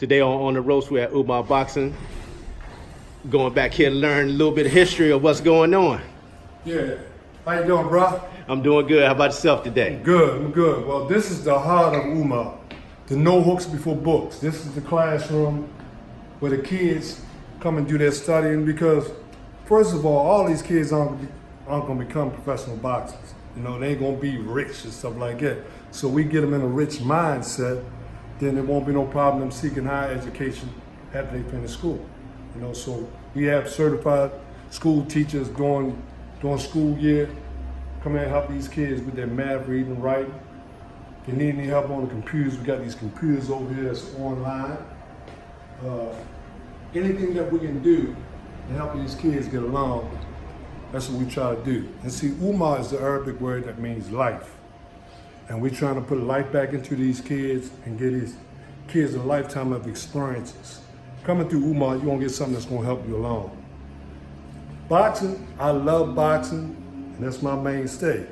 Today on the ropes, we're at Umar Boxing. Going back here to learn a little bit of history of what's going on. Yeah. How you doing, bro? I'm doing good. How about yourself today? I'm good. Well, this is the heart of Umar. The no hooks before books. This is the classroom where the kids come and do their studying because, first of all these kids aren't going to become professional boxers. You know, they ain't going to be rich and stuff like that. So we get them in a rich mindset, then there won't be no problem them seeking higher education after they finish school. You know, so we have certified school teachers during school year come in and help these kids with their math, reading, writing. If they need any help on the computers, we got these computers over here that's online. Anything that we can do to help these kids get along, that's what we try to do. And see, Umar is the Arabic word that means life. And we're trying to put life back into these kids and get these kids a lifetime of experiences. Coming through Umar, you're gonna get something that's gonna help you along. Boxing, I love boxing, and that's my mainstay.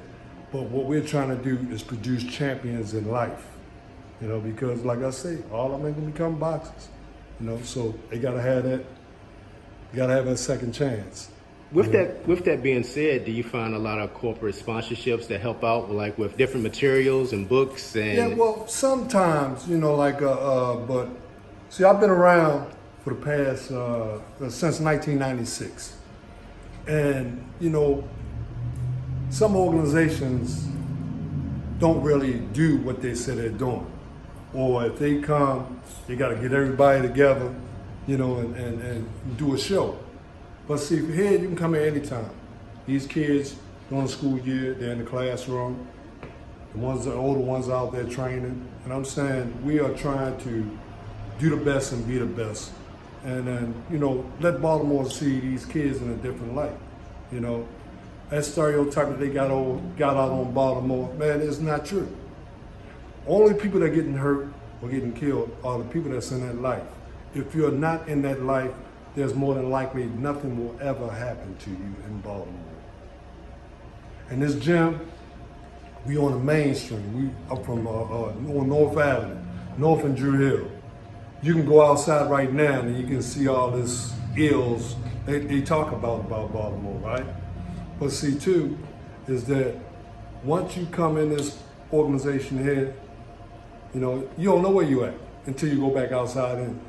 But what we're trying to do is produce champions in life. You know, because like I say, all of them ain't gonna become boxers. You know, so they gotta have that, you gotta have that second chance. With that being said, do you find a lot of corporate sponsorships that help out, like with different materials and books? And yeah, well, sometimes, you know, like, but see, I've been around for the past, since 1996. And, you know, some organizations don't really do what they say they're doing. Or if they come, they got to get everybody together, you know, and do a show. But see, here you can come in anytime. These kids during the school year, they're in the classroom. The older ones out there training. And I'm saying we are trying to do the best and be the best. And then, you know, let Baltimore see these kids in a different light. You know, that stereotype that they got out on Baltimore, man, it's not true. Only people that are getting hurt or getting killed are the people that's in that life. If you're not in that life, there's more than likely nothing will ever happen to you in Baltimore. And this gym, we on the Main Street. We up from on North Avenue, North and Drew Hill. You can go outside right now and you can see all this ills they talk about Baltimore, right? But see too, is that once you come in this organization here, you know, you don't know where you at until you go back outside in.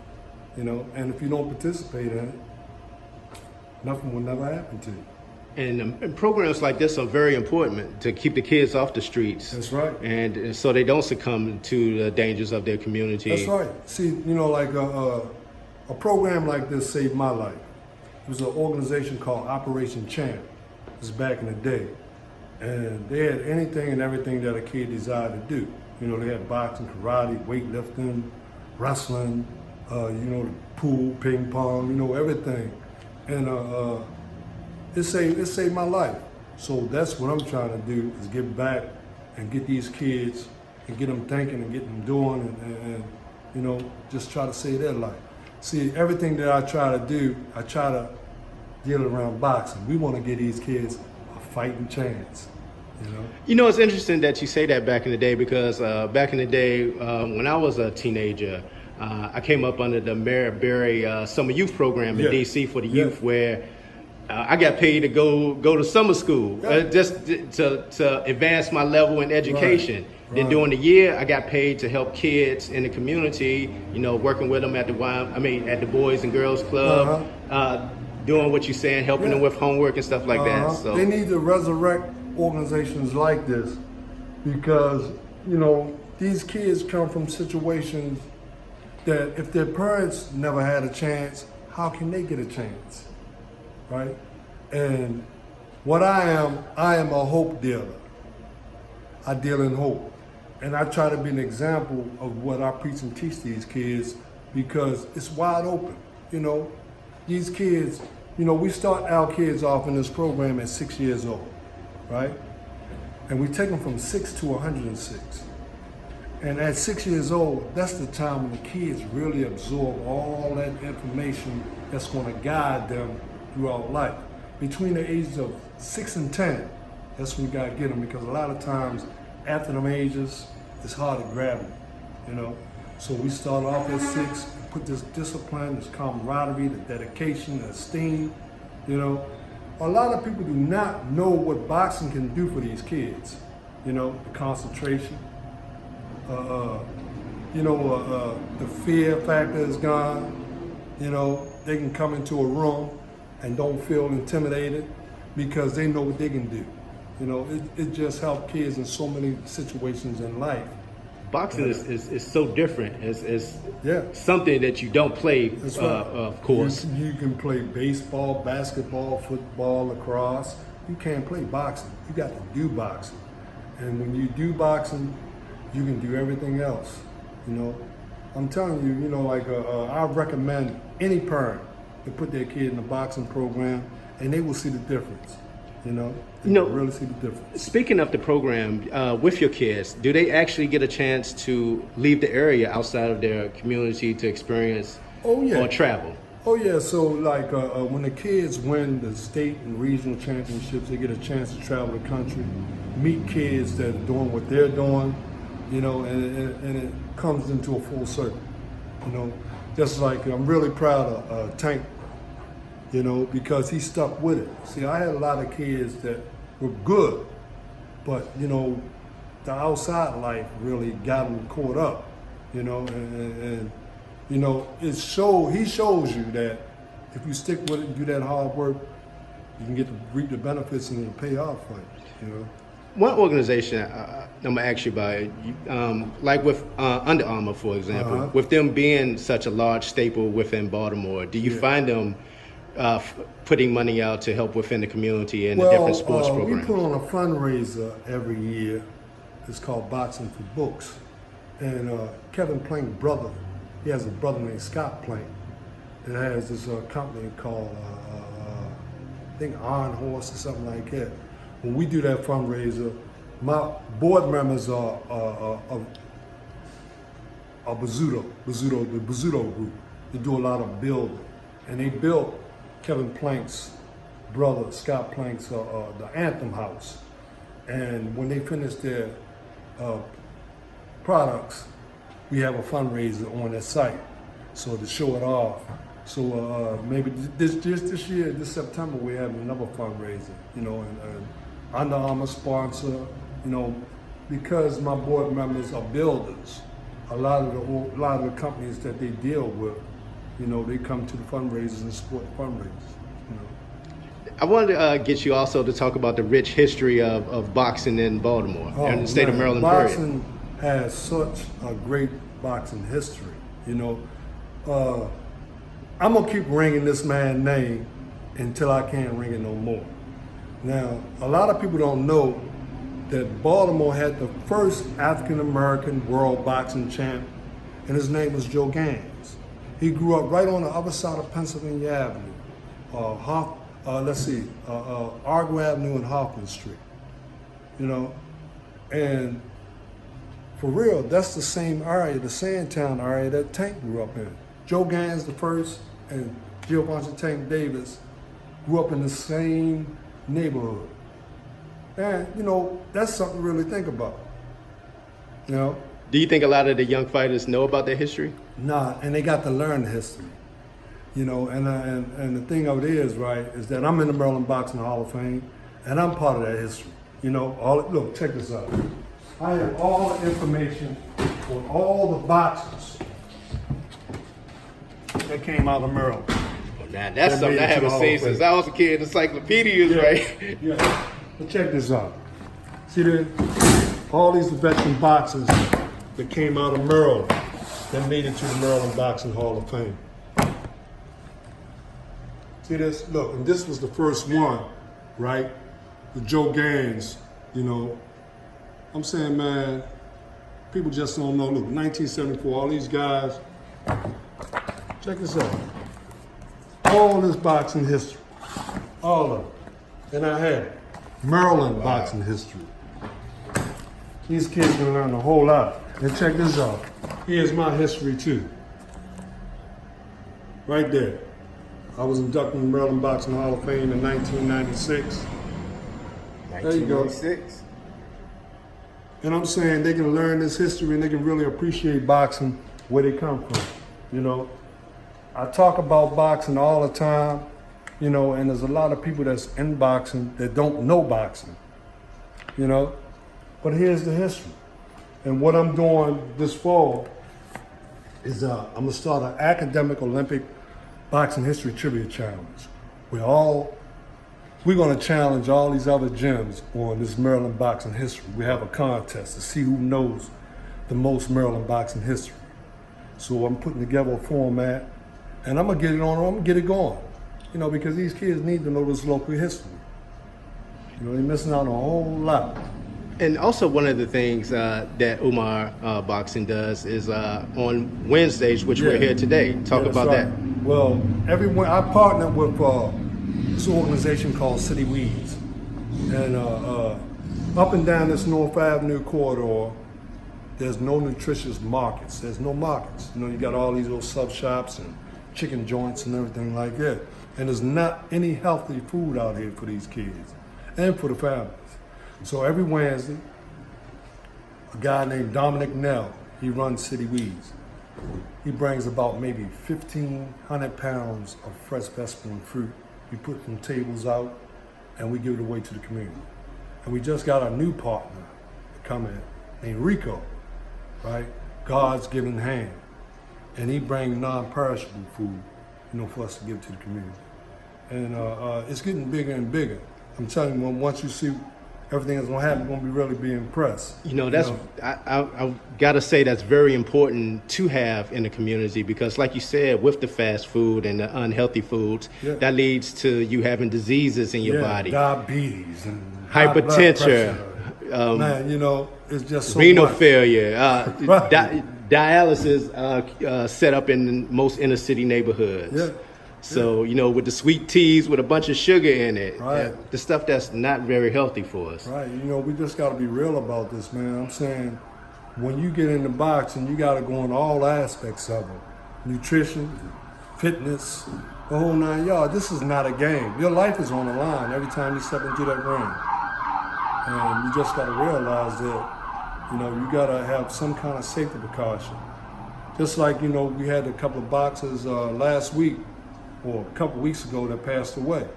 You know, and if you don't participate in it, nothing will never happen to you. And programs like this are very important to keep the kids off the streets. That's right. And so they don't succumb to the dangers of their community. That's right. See, you know, like a program like this saved my life. It was an organization called Operation Champ. It was back in the day. And they had anything and everything that a kid desired to do. You know, they had boxing, karate, weightlifting, wrestling, you know, the pool, ping pong, you know, everything. And it saved my life. So that's what I'm trying to do, is give back and get these kids and get them thinking and get them doing and you know, just try to save their life. See, everything that I try to do, I try to deal around boxing. We want to give these kids a fighting chance. You know, it's interesting that you say that back in the day because back in the day when I was a teenager, I came up under the Mayor Berry Summer Youth Program in D.C. for the youth, where I got paid to go to summer school just to advance my level in education. Then during the year, I got paid to help kids in the community. You know, working with them at the Boys and Girls Club, doing what you're saying, helping them with homework and stuff like that. So they need to resurrect organizations like this because, you know, these kids come from situations that if their parents never had a chance, how can they get a chance, right? And what I am a hope dealer. I deal in hope. And I try to be an example of what I preach and teach these kids because it's wide open. You know, these kids, you know, we start our kids off in this program at 6 years old, right? And we take them from 6 to 106. And at 6 years old, that's the time when the kids really absorb all that information that's going to guide them throughout life. Between the ages of 6 and 10, that's when we got to get them because a lot of times after them ages, it's hard to grab them, you know. So we start off at 6, put this discipline, this camaraderie, the dedication, the esteem, you know. A lot of people do not know what boxing can do for these kids. You know, the concentration, the fear factor is gone. You know, they can come into a room and don't feel intimidated because they know what they can do. You know, it just helps kids in so many situations in life. Boxing is so different. It's Yeah. something that you don't play, That's right. of course. You can play baseball, basketball, football, lacrosse. You can't play boxing. You got to do boxing. And when you do boxing, you can do everything else. You know, I'm telling you, you know, like I recommend any parent to put their kid in a boxing program, and they will see the difference. You know, they will really see the difference. Speaking of the program, with your kids, do they actually get a chance to leave the area outside of their community to experience or travel? Oh yeah, so like when the kids win the state and regional championships, they get a chance to travel the country, meet kids that are doing what they're doing, you know, and it comes into a full circle, you know. Just like I'm really proud of Tank, you know, because he stuck with it. See, I had a lot of kids that were good, but you know, the outside life really got them caught up, you know, and you know, he shows you that if you stick with it and do that hard work, you can get to reap the benefits and it'll pay off for you, you know. One organization I'm gonna ask you about, like with Under Armour, for example, with them being such a large staple within Baltimore, do you find them putting money out to help within the community and the different sports programs? We put on a fundraiser every year. It's called Boxing for Books, and Kevin Plank's brother, he has a brother named Scott Plank that has this company called I think Iron Horse or something like that. When we do that fundraiser, my board members are Bizzuto, the Bizzuto group. They do a lot of building, and they built Kevin Plank's brother, Scott Plank's, the Anthem House. And when they finish their products, we have a fundraiser on their site, so to show it off. So maybe this year, this September, we have another fundraiser, you know, and Under Armour sponsor, you know, because my board members are builders. A lot of the companies that they deal with, you know, they come to the fundraisers and support the fundraisers, you know. I wanted to get you also to talk about the rich history of boxing in Baltimore and the state of Maryland. Boxing has such a great boxing history, you know. I'm gonna keep ringing this man's name until I can't ring it no more. Now, a lot of people don't know that Baltimore had the first African-American world boxing champ, and his name was Joe Gaines. He grew up right on the other side of Pennsylvania Avenue, Argo Avenue and Hoffman Street, you know. And for real, that's the same area, the Sandtown area that Tank grew up in. Joe Gaines the first and Giovanni Tank Davis grew up in the same neighborhood. And, you know, that's something to really think about, you know. Do you think a lot of the young fighters know about their history? Nah, and they got to learn the history, you know. And the thing of it is, right, is that I'm in the Maryland Boxing Hall of Fame, and I'm part of that history, you know. Look, check this out. I have all the information on all the boxers that came out of Maryland. Now that's something I haven't seen since I was a kid. Encyclopedias, right? Yeah. But check this out. See there? All these veteran boxers that came out of Maryland that made it to the Maryland Boxing Hall of Fame. See this? Look, and this was the first one, right? The Joe Gaines, you know. I'm saying, man, people just don't know. Look, 1974, all these guys. Check this out. All this boxing history. All of it. And I had Maryland boxing history. These kids can learn a whole lot. And check this out. Here's my history too. Right there. I was inducted in the Maryland Boxing Hall of Fame in 1996. There you go. 1996. And I'm saying they can learn this history and they can really appreciate boxing where they come from. You know, I talk about boxing all the time, you know, and there's a lot of people that's in boxing that don't know boxing, you know. But here's the history. And what I'm doing this fall is I'm gonna start an academic Olympic boxing history trivia challenge. We're gonna challenge all these other gyms on this Maryland boxing history. We have a contest to see who knows the most Maryland boxing history. So I'm putting together a format, and I'm gonna get it on. I'm gonna get it going, you know, because these kids need to know this local history. You know, they're missing out on a whole lot. And also one of the things that Umar Boxing does is on Wednesdays, which we're here today. Talk about right. that. Well, I partner with this organization called City Weeds. And up and down this North Avenue corridor, there's no nutritious markets. There's no markets. You know, you got all these little sub shops and chicken joints and everything like that. And there's not any healthy food out here for these kids and for the families. So every Wednesday, a guy named Dominic Nell, he runs City Weeds. He brings about maybe 1,500 pounds of fresh vegetable and fruit. We put some tables out and we give it away to the community. And we just got a new partner coming named Rico, right? God's given hand. And he brings non-perishable food, you know, for us to give to the community. And it's getting bigger and bigger. I'm telling you, once you see everything that's gonna happen, you're gonna really be impressed. You know, that's I gotta say that's very important to have in the community because, like you said, with the fast food and the unhealthy foods, that leads to you having diseases in your body, diabetes and hypertension, man. You know, it's just so renal much. failure, dialysis set up in most inner city neighborhoods. Yeah. So, you know, with the sweet teas with a bunch of sugar in it, right. The stuff that's not very healthy for us. Right. You know, we just got to be real about this, man. I'm saying when you get into boxing, you got to go in all aspects of it. Nutrition, fitness, the whole 9 yards. This is not a game. Your life is on the line every time you step into that ring. And you just got to realize that, you know, you got to have some kind of safety precaution. Just like, you know, we had a couple of boxers last week, or a couple weeks ago, that passed away.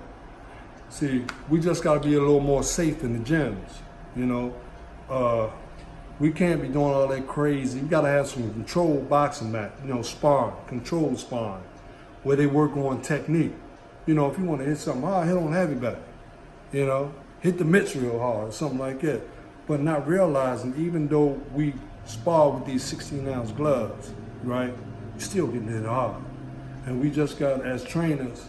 See, we just got to be a little more safe in the gyms, you know. We can't be doing all that crazy. We got to have some controlled boxing mat, you know, sparring, controlled sparring, where they work on technique. You know, if you want to hit something hard, hit on heavy back, you know, hit the mitts real hard, or something like that. But not realizing, even though we spar with these 16-ounce gloves, right, you're still getting hit hard. And we just got, as trainers,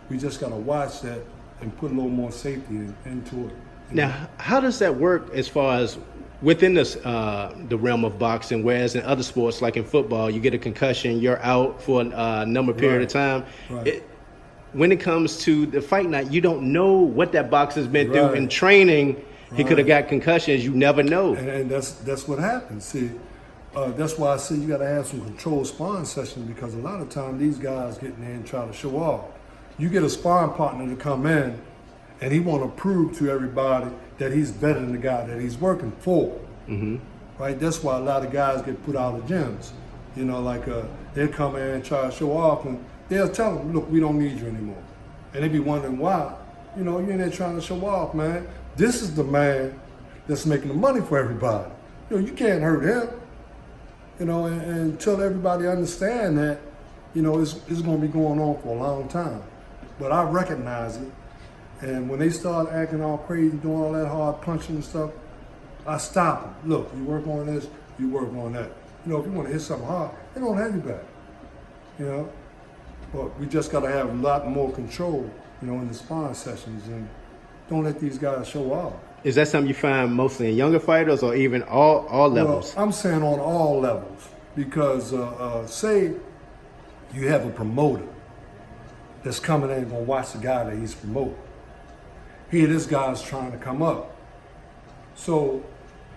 we just got to watch that and put a little more safety into it. Now, how does that work as far as within this, the realm of boxing, whereas in other sports, like in football, you get a concussion, you're out for a number period of time. Right. When it comes to the fight night, you don't know what that boxer's been through in training. He could have got concussions. You never know. And that's what happens. See, that's why I say you got to have some controlled sparring sessions, because a lot of times these guys get in there and try to show off. You get a sparring partner to come in, and he want to prove to everybody that he's better than the guy that he's working for. Mm-hmm. Right? That's why a lot of guys get put out of gyms. You know, like they'll come in and try to show off, and they'll tell them, "Look, we don't need you anymore." And they be wondering why. You know, you're in there trying to show off, man. This is the man that's making the money for everybody. You know, you can't hurt him. You know, and until everybody understand that, you know, it's going to be going on for a long time. But I recognize it. And when they start acting all crazy, doing all that hard punching and stuff, I stop them. Look, you work on this, you work on that. You know, if you want to hit something hard, they're going to have you back. You know? But we just got to have a lot more control, you know, in the sparring sessions, and don't let these guys show off. Is that something you find mostly in younger fighters or even all levels? Well, I'm saying on all levels, because say you have a promoter that's coming in and going to watch the guy that he's promoting. Here, this guy's trying to come up. So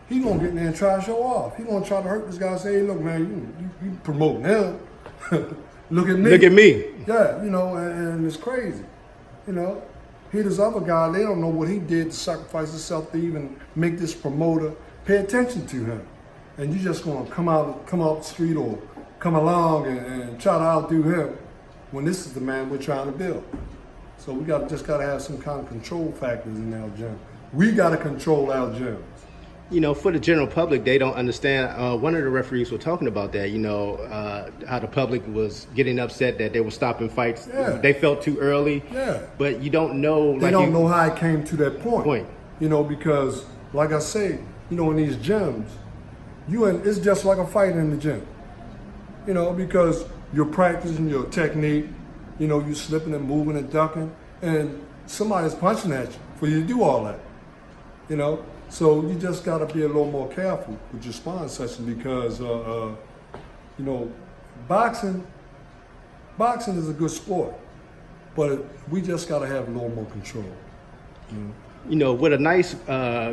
he's going to get in there and try to show off. He's going to try to hurt this guy and say, "Hey, look, man, you promoting him. Look at me. Look at me." Yeah, you know, and it's crazy, you know. Here, this other guy, they don't know what he did to sacrifice himself to even make this promoter pay attention to him. And you just gonna come out the street or come along and try to outdo him when this is the man we're trying to build. So we just got to have some kind of control factors in our gym. We got to control our gyms. You know, for the general public, they don't understand. One of the referees were talking about that, you know, how the public was getting upset that they were stopping fights. Yeah. They felt too early. Yeah. But you don't know. They don't know how it came to that point. You know, because like I say, you know, in these gyms, it's just like a fight in the gym. You know, because you're practicing your technique, you know, you slipping and moving and ducking, and somebody's punching at you for you to do all that. You know, so you just got to be a little more careful with your sparring session because, you know, boxing is a good sport, but we just got to have a little more control. You know? You know, with a nice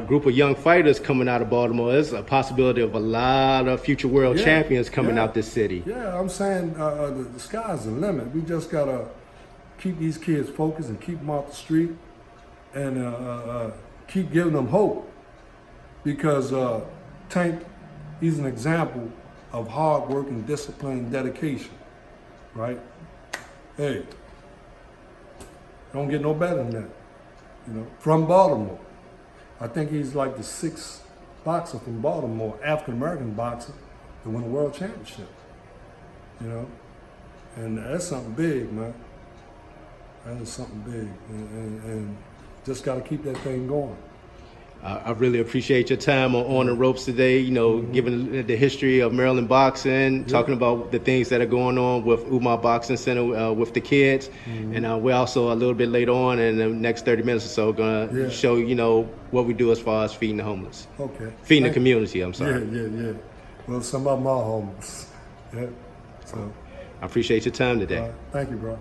group of young fighters coming out of Baltimore, there's a possibility of a lot of future world champions coming out this city. Yeah, I'm saying the sky's the limit. We just got to keep these kids focused and keep them off the street and keep giving them hope. Because Tank, he's an example of hard work and discipline and dedication, right? Hey, don't get no better than that. You know, from Baltimore. I think he's like the 6th boxer from Baltimore, African-American boxer, to win a world championship. You know, and that's something big, man. That is something big, and just got to keep that thing going. I really appreciate your time on the ropes today, you know, giving the history of Maryland boxing, talking about the things that are going on with Umar Boxing Center with the kids. And we're also a little bit later on in the next 30 minutes or so going to show, you know, what we do as far as feeding the homeless. Okay. Feeding the community, I'm sorry. Yeah. Well, some of them are homeless. Yeah. So I appreciate your time today. thank you, bro.